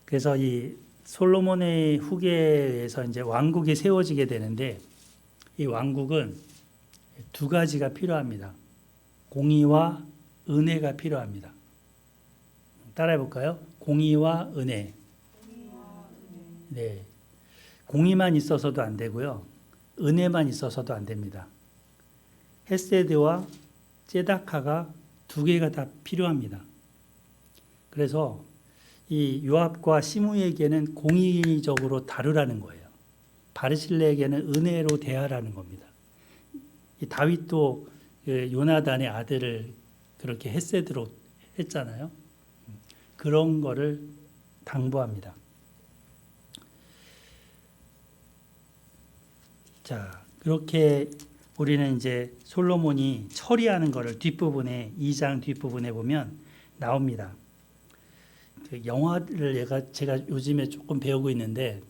그래서 이 솔로몬의 후계에서 이제 왕국이 세워지게 되는데, 이 왕국은 두 가지가 필요합니다. 공의와 은혜가 필요합니다. 따라해 볼까요? 공의와 은혜. 네. 공의만 있어서도 안 되고요. 은혜만 있어서도 안 됩니다. 헤세드와 ጼ다카가 두 개가 다 필요합니다. 그래서 이 요압과 시므에게는 공의적으로 다루라는 거예요. 바르실레에게는 은혜로 대하라는 겁니다. 이 다윗도 그 요나단의 아들을 그렇게 헤세드로 했잖아요. 그런 거를 당부합니다. 자, 그렇게 우리는 이제 솔로몬이 처리하는 거를 뒷부분에 2장 뒷부분에 보면 나옵니다. 그 영화를 제가 요즘에 조금 배우고 있는데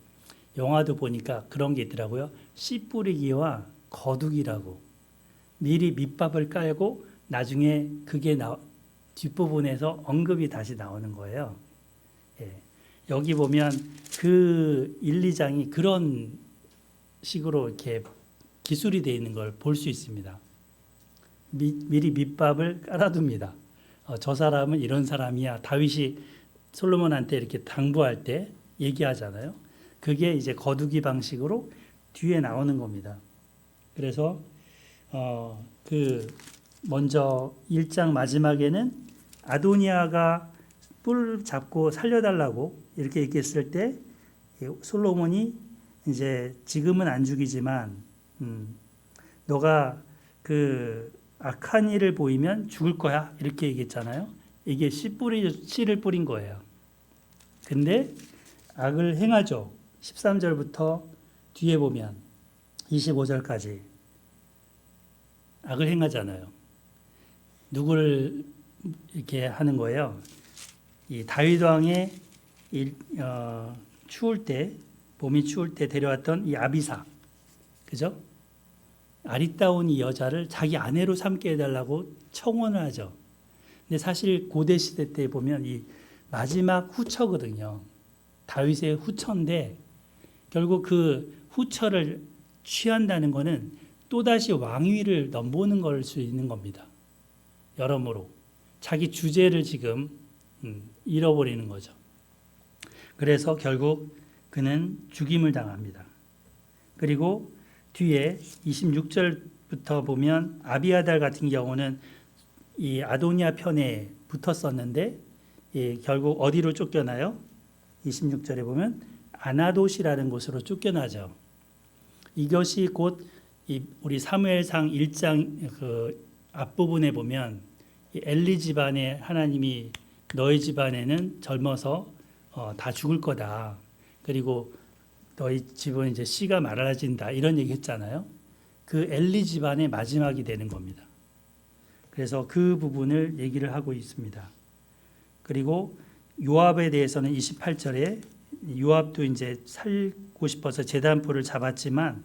영화도 보니까 그런 게 있더라고요. 씨 뿌리기와 거두기라고. 미리 밑밥을 깔고 나중에 그게 뒷부분에서 언급이 다시 나오는 거예요. 예. 여기 보면 그 1, 2장이 그런 식으로 이렇게 기술이 되어 있는 걸 볼 수 있습니다. 미리 밑밥을 깔아둡니다. 저 사람은 이런 사람이야. 다윗이 솔로몬한테 이렇게 당부할 때 얘기하잖아요. 그게 이제 거두기 방식으로 뒤에 나오는 겁니다. 그래서 먼저 1장 마지막에는 아도니아가 뿔 잡고 살려달라고 이렇게 얘기했을 때 솔로몬이 이제 지금은 안 죽이지만 너가 그 악한 일을 보이면 죽을 거야 이렇게 얘기했잖아요. 이게 씨를 뿌린 거예요. 근데 악을 행하죠. 13절부터 뒤에 보면 25절까지 악을 행하잖아요. 누구를 이렇게 하는 거예요? 이 다윗 왕의 추울 때, 봄이 추울 때 데려왔던 이 아비사, 그죠? 아리따운 이 여자를 자기 아내로 삼게 해달라고 청원을 하죠. 근데 사실 고대 시대 때 보면 이 마지막 후처거든요. 다윗의 후처인데 결국 그 후처를 취한다는 것은 또다시 왕위를 넘보는 걸 수 있는 겁니다. 여러모로 자기 주제를 지금 잃어버리는 거죠. 그래서 결국 그는 죽임을 당합니다. 그리고 뒤에 26절부터 보면 아비아달 같은 경우는 이 아도니아 편에 붙었었는데 결국 어디로 쫓겨나요? 26절에 보면 아나돗이라는 곳으로 쫓겨나죠. 이것이 곧 우리 사무엘상 1장 그 앞부분에 보면 엘리 집안에 하나님이 너희 집안에는 젊어서 다 죽을 거다. 그리고 너희 집은 이제 씨가 말라진다. 이런 얘기 했잖아요. 그 엘리 집안의 마지막이 되는 겁니다. 그래서 그 부분을 얘기를 하고 있습니다. 그리고 요압에 대해서는 28절에 요압도 이제 살고 싶어서 제단포를 잡았지만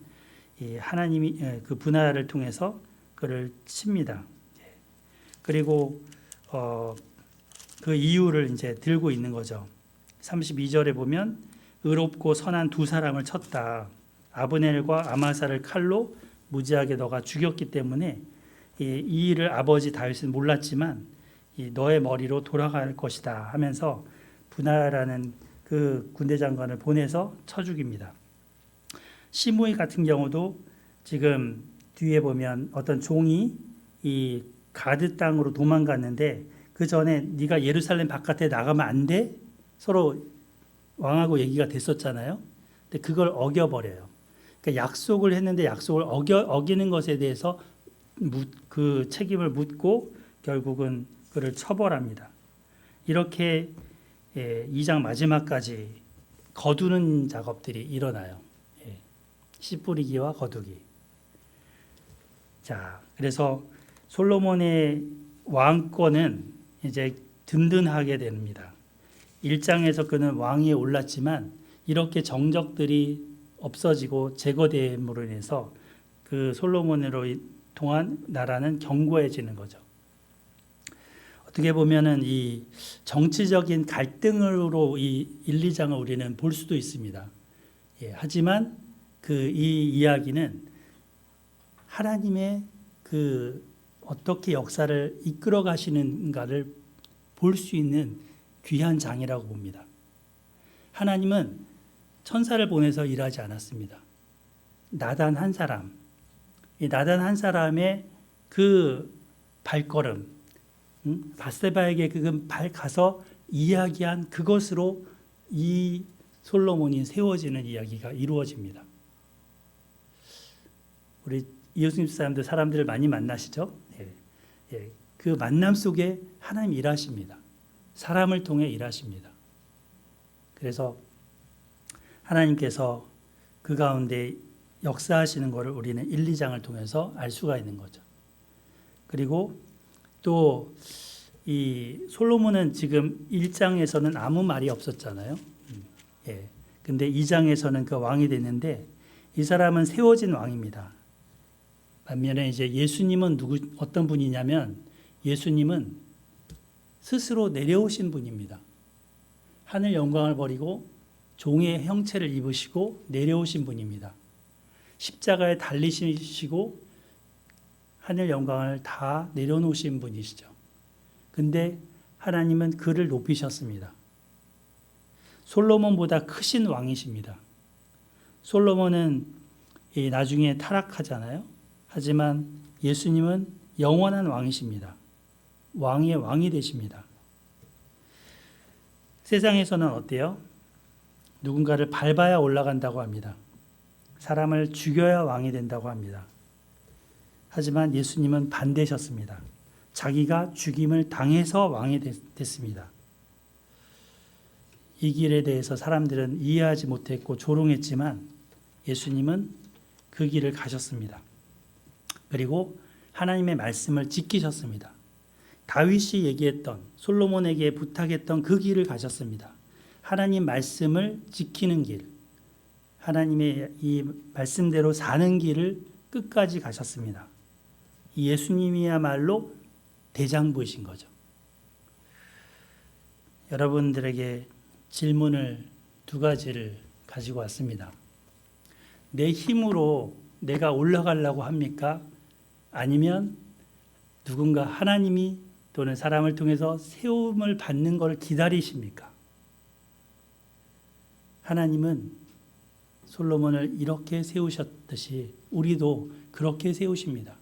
하나님이 그 분하를 통해서 그를 칩니다. 그리고 그 이유를 이제 들고 있는 거죠. 32절에 보면 의롭고 선한 두 사람을 쳤다. 아브넬과 아마사를 칼로 무지하게 너가 죽였기 때문에 이 일을 아버지 다윗은 몰랐지만 너의 머리로 돌아갈 것이다 하면서 분하라는 그 군대 장관을 보내서 쳐 죽입니다. 시므이 같은 경우도 지금 뒤에 보면 어떤 종이 이 가드 땅으로 도망갔는데 그 전에 네가 예루살렘 바깥에 나가면 안 돼? 서로 왕하고 얘기가 됐었잖아요. 근데 그걸 어겨버려요. 그러니까 약속을 했는데 약속을 어기는 것에 대해서 그 책임을 묻고 결국은 그를 처벌합니다. 이렇게 2장 마지막까지 거두는 작업들이 일어나요. 씨 뿌리기와 거두기. 자, 그래서 솔로몬의 왕권은 이제 든든하게 됩니다. 1장에서 그는 왕위에 올랐지만 이렇게 정적들이 없어지고 제거됨으로 인해서 그 솔로몬으로 통한 나라는 견고해지는 거죠. 어떻게 보면은 이 정치적인 갈등으로 이 1, 2장을 우리는 볼 수도 있습니다. 하지만 이 이야기는 하나님의 그 어떻게 역사를 이끌어 가시는가를 볼 수 있는 귀한 장이라고 봅니다. 하나님은 천사를 보내서 일하지 않았습니다. 나단 한 사람, 이 나단 한 사람의 그 발걸음, 바세바에게 가서 이야기한 그것으로 이 솔로몬이 세워지는 이야기가 이루어집니다. 우리 예수님 사람들 사람들을 많이 만나시죠? 그 만남 속에 하나님 일하십니다. 사람을 통해 일하십니다. 그래서 하나님께서 그 가운데 역사하시는 것을 우리는 1, 2장을 통해서 알 수가 있는 거죠. 그리고 또 이 솔로몬은 지금 1장에서는 아무 말이 없었잖아요. 근데 2장에서는 그 왕이 됐는데 이 사람은 세워진 왕입니다. 반면에 이제 예수님은 어떤 분이냐면 예수님은 스스로 내려오신 분입니다. 하늘 영광을 버리고 종의 형체를 입으시고 내려오신 분입니다. 십자가에 달리시고 하늘 영광을 다 내려놓으신 분이시죠. 근데 하나님은 그를 높이셨습니다. 솔로몬보다 크신 왕이십니다. 솔로몬은 나중에 타락하잖아요. 하지만 예수님은 영원한 왕이십니다. 왕의 왕이 되십니다. 세상에서는 어때요? 누군가를 밟아야 올라간다고 합니다. 사람을 죽여야 왕이 된다고 합니다. 하지만 예수님은 반대셨습니다. 자기가 죽임을 당해서 왕이 됐습니다. 이 길에 대해서 사람들은 이해하지 못했고 조롱했지만 예수님은 그 길을 가셨습니다. 그리고 하나님의 말씀을 지키셨습니다. 다윗이 얘기했던 솔로몬에게 부탁했던 그 길을 가셨습니다. 하나님 말씀을 지키는 길, 하나님의 이 말씀대로 사는 길을 끝까지 가셨습니다. 이 예수님이야말로 대장부이신 거죠. 여러분들에게 질문을 두 가지를 가지고 왔습니다. 내 힘으로 내가 올라가려고 합니까? 아니면 누군가 하나님이 또는 사람을 통해서 세움을 받는 걸 기다리십니까? 하나님은 솔로몬을 이렇게 세우셨듯이 우리도 그렇게 세우십니다.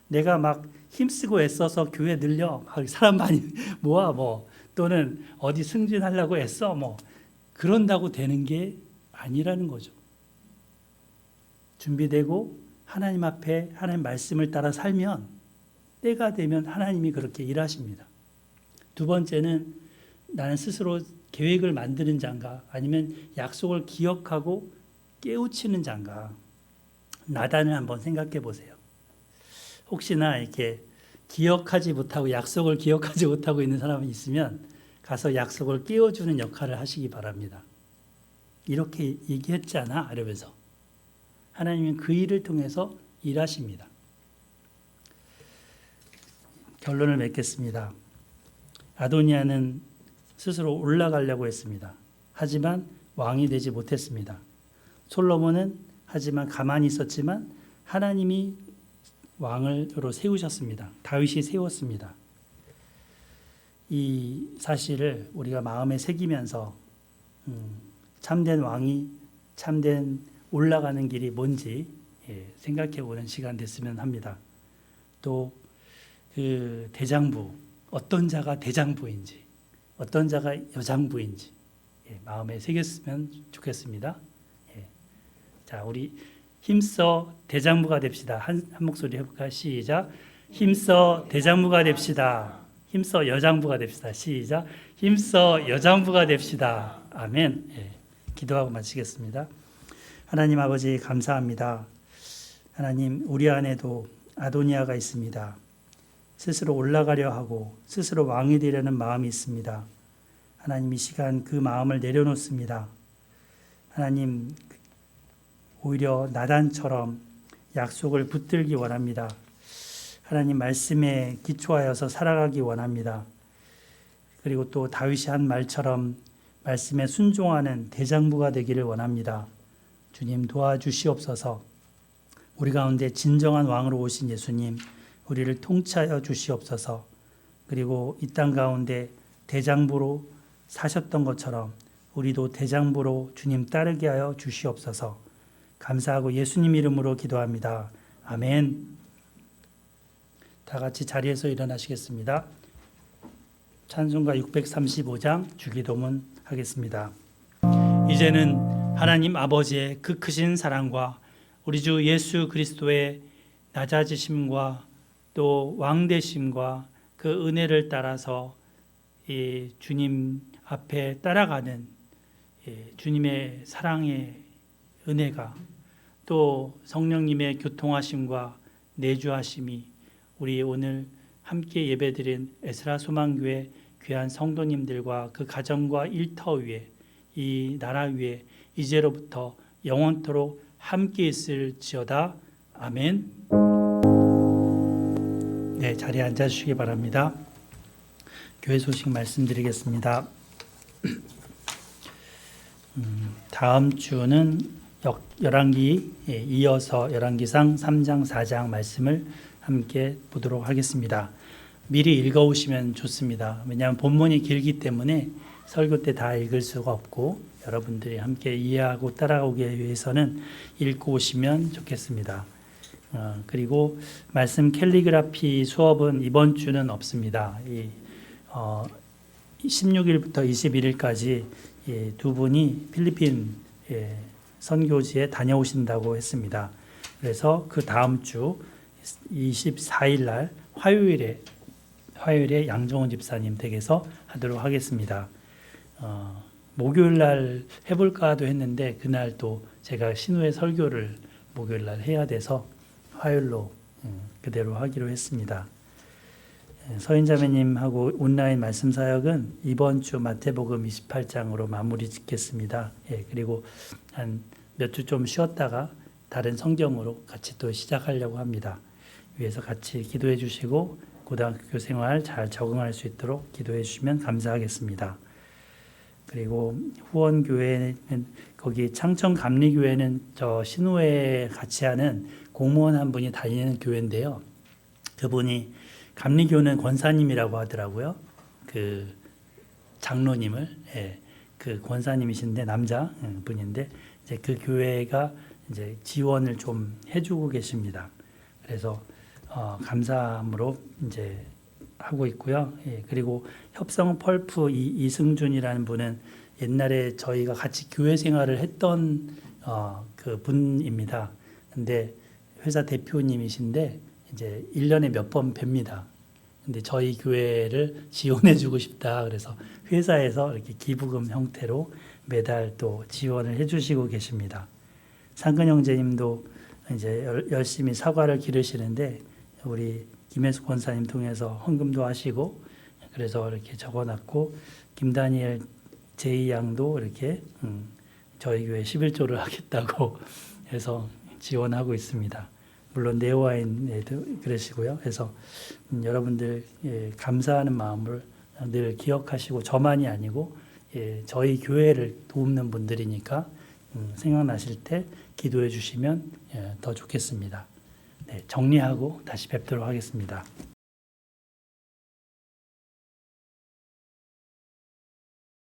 내가 막 힘쓰고 애써서 교회 늘려 막 사람 많이 모아 또는 어디 승진하려고 애써 그런다고 되는 게 아니라는 거죠. 준비되고 하나님 앞에 하나님 말씀을 따라 살면 때가 되면 하나님이 그렇게 일하십니다. 두 번째는 나는 스스로 계획을 만드는 자인가 아니면 약속을 기억하고 깨우치는 자인가. 나단을 한번 생각해 보세요. 혹시나 이렇게 기억하지 못하고 약속을 기억하지 못하고 있는 사람이 있으면 가서 약속을 깨워주는 역할을 하시기 바랍니다. 이렇게 얘기했잖아 이러면서 하나님은 그 일을 통해서 일하십니다. 결론을 맺겠습니다. 아도니아는 스스로 올라가려고 했습니다. 하지만 왕이 되지 못했습니다. 솔로몬은 하지만 가만히 있었지만 하나님이 왕으로 세우셨습니다. 다윗이 세웠습니다. 이 사실을 우리가 마음에 새기면서 참된 왕이 참된 올라가는 길이 뭔지 생각해 보는 시간 됐으면 합니다. 또 그 대장부, 어떤 자가 대장부인지 어떤 자가 여장부인지 마음에 새겼으면 좋겠습니다. 자, 우리 힘써 대장부가 됩시다. 한 목소리 해볼까요? 시작. 힘써 대장부가 됩시다. 힘써 여장부가 됩시다. 시작. 힘써 여장부가 됩시다. 아멘. 기도하고 마치겠습니다. 하나님 아버지 감사합니다. 하나님 우리 안에도 아도니아가 있습니다. 스스로 올라가려 하고 스스로 왕이 되려는 마음이 있습니다. 하나님 이 시간 그 마음을 내려놓습니다. 하나님 오히려 나단처럼 약속을 붙들기 원합니다. 하나님 말씀에 기초하여서 살아가기 원합니다. 그리고 또 다윗이 한 말처럼 말씀에 순종하는 대장부가 되기를 원합니다. 주님 도와주시옵소서. 우리 가운데 진정한 왕으로 오신 예수님 우리를 통치하여 주시옵소서. 그리고 이 땅 가운데 대장부로 사셨던 것처럼 우리도 대장부로 주님 따르게 하여 주시옵소서. 감사하고 예수님 이름으로 기도합니다. 아멘. 다 같이 자리에서 일어나시겠습니다. 찬송가 635장 주기도문 하겠습니다. 이제는 하나님 아버지의 그 크신 사랑과 우리 주 예수 그리스도의 낮아지심과 또 왕되심과 그 은혜를 따라서 이 주님 앞에 따라가는 주님의 사랑의 은혜가 또 성령님의 교통하심과 내주하심이 우리 오늘 함께 예배드린 에스라 소망교회 귀한 성도님들과 그 가정과 일터 위에 이 나라 위에 이제로부터 영원토록 함께 있을지어다. 아멘. 네, 자리에 앉아주시기 바랍니다. 교회 소식 말씀드리겠습니다. 다음 주는 열왕기에 이어서 열왕기상 3장 4장 말씀을 함께 보도록 하겠습니다. 미리 읽어오시면 좋습니다. 왜냐하면 본문이 길기 때문에 설교 때 다 읽을 수가 없고 여러분들이 함께 이해하고 따라오기 위해서는 읽고 오시면 좋겠습니다. 그리고 말씀 캘리그라피 수업은 이번 주는 없습니다. 16일부터 21일까지 두 분이 필리핀 선교지에 다녀오신다고 했습니다. 그래서 그 다음 주 24일 날 화요일에 양정훈 집사님 댁에서 하도록 하겠습니다. 목요일 날 해볼까도 했는데 그날 또 제가 신우의 설교를 목요일 날 해야 돼서 화요일로 그대로 하기로 했습니다. 서인자매님하고 온라인 말씀 사역은 이번 주 마태복음 28장으로 마무리 짓겠습니다. 그리고 한 몇 주 좀 쉬었다가 다른 성경으로 같이 또 시작하려고 합니다. 위에서 같이 기도해 주시고 고등학교 생활 잘 적응할 수 있도록 기도해 주시면 감사하겠습니다. 그리고 후원교회는 거기 창천감리교회는 저 신우회 같이 하는 공무원 한 분이 다니는 교회인데요. 그분이 감리교는 권사님이라고 하더라고요. 그 장로님을 그 권사님이신데 남자 분인데 이제 그 교회가 이제 지원을 좀 해주고 계십니다. 그래서 감사함으로 이제 하고 있고요. 그리고 협성 펄프 이승준이라는 분은 옛날에 저희가 같이 교회 생활을 했던 그 분입니다. 근데 회사 대표님이신데 이제 1년에 몇 번 뵙니다. 근데 저희 교회를 지원해 주고 싶다. 그래서 회사에서 이렇게 기부금 형태로 매달 또 지원을 해 주시고 계십니다. 상근 형제님도 이제 열심히 사과를 기르시는데 우리 김혜수 권사님 통해서 헌금도 하시고 그래서 이렇게 적어놨고 김다니엘 제이 양도 이렇게 저희 교회 11조를 하겠다고 해서 지원하고 있습니다. 물론 네오와인에도 그러시고요. 그래서 여러분들 감사하는 마음을 늘 기억하시고 저만이 아니고 저희 교회를 돕는 분들이니까 생각나실 때 기도해 주시면 더 좋겠습니다. 네, 정리하고 다시 뵙도록 하겠습니다.